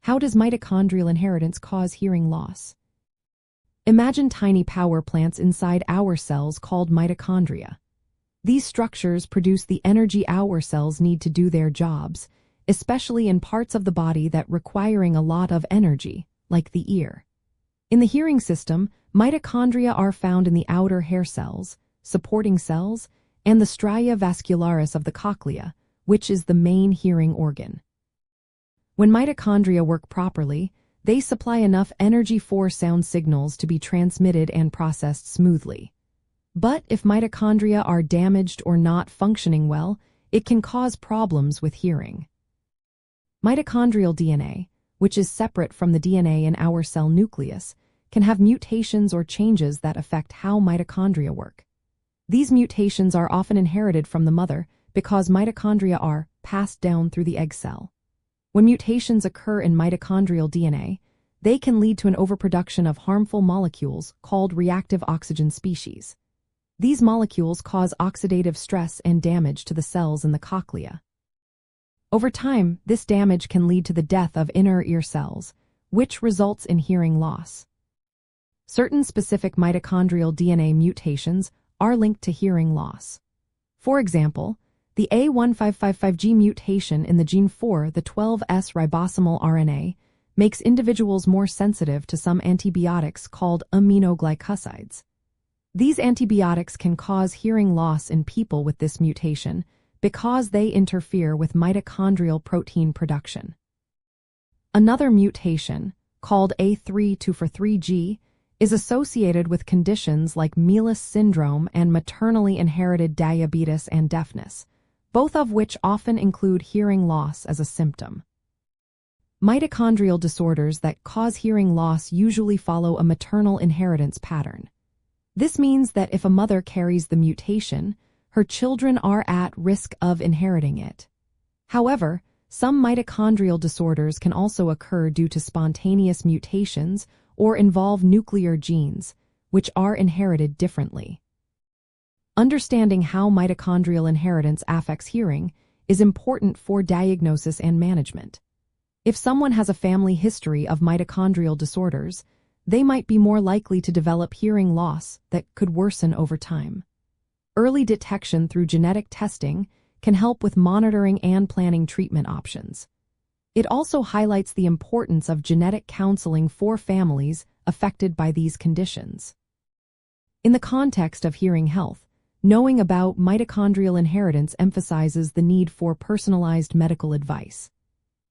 How does mitochondrial inheritance cause hearing loss? Imagine tiny power plants inside our cells called mitochondria. These structures produce the energy our cells need to do their jobs, especially in parts of the body that requiring a lot of energy, like the ear. In the hearing system, mitochondria are found in the outer hair cells, supporting cells, and the stria vascularis of the cochlea, which is the main hearing organ. When mitochondria work properly, they supply enough energy for sound signals to be transmitted and processed smoothly. But if mitochondria are damaged or not functioning well, it can cause problems with hearing. Mitochondrial DNA, which is separate from the DNA in our cell nucleus, can have mutations or changes that affect how mitochondria work. These mutations are often inherited from the mother because mitochondria are passed down through the egg cell. When mutations occur in mitochondrial DNA, they can lead to an overproduction of harmful molecules called reactive oxygen species. These molecules cause oxidative stress and damage to the cells in the cochlea. Over time, this damage can lead to the death of inner ear cells, which results in hearing loss. Certain specific mitochondrial DNA mutations are linked to hearing loss. For example, the A1555G mutation in the gene for the 12S ribosomal RNA makes individuals more sensitive to some antibiotics called aminoglycosides. These antibiotics can cause hearing loss in people with this mutation because they interfere with mitochondrial protein production. Another mutation, called A3243G, is associated with conditions like Mealis syndrome and maternally inherited diabetes and deafness, both of which often include hearing loss as a symptom. Mitochondrial disorders that cause hearing loss usually follow a maternal inheritance pattern. This means that if a mother carries the mutation, her children are at risk of inheriting it. However, some mitochondrial disorders can also occur due to spontaneous mutations or involve nuclear genes, which are inherited differently. Understanding how mitochondrial inheritance affects hearing is important for diagnosis and management. If someone has a family history of mitochondrial disorders, they might be more likely to develop hearing loss that could worsen over time. Early detection through genetic testing can help with monitoring and planning treatment options. It also highlights the importance of genetic counseling for families affected by these conditions. In the context of hearing health, knowing about mitochondrial inheritance emphasizes the need for personalized medical advice.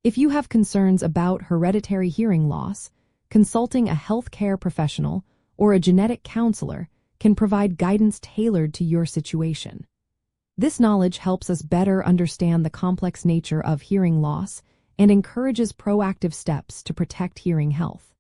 If you have concerns about hereditary hearing loss, consulting a healthcare professional or a genetic counselor can provide guidance tailored to your situation. This knowledge helps us better understand the complex nature of hearing loss and encourages proactive steps to protect hearing health.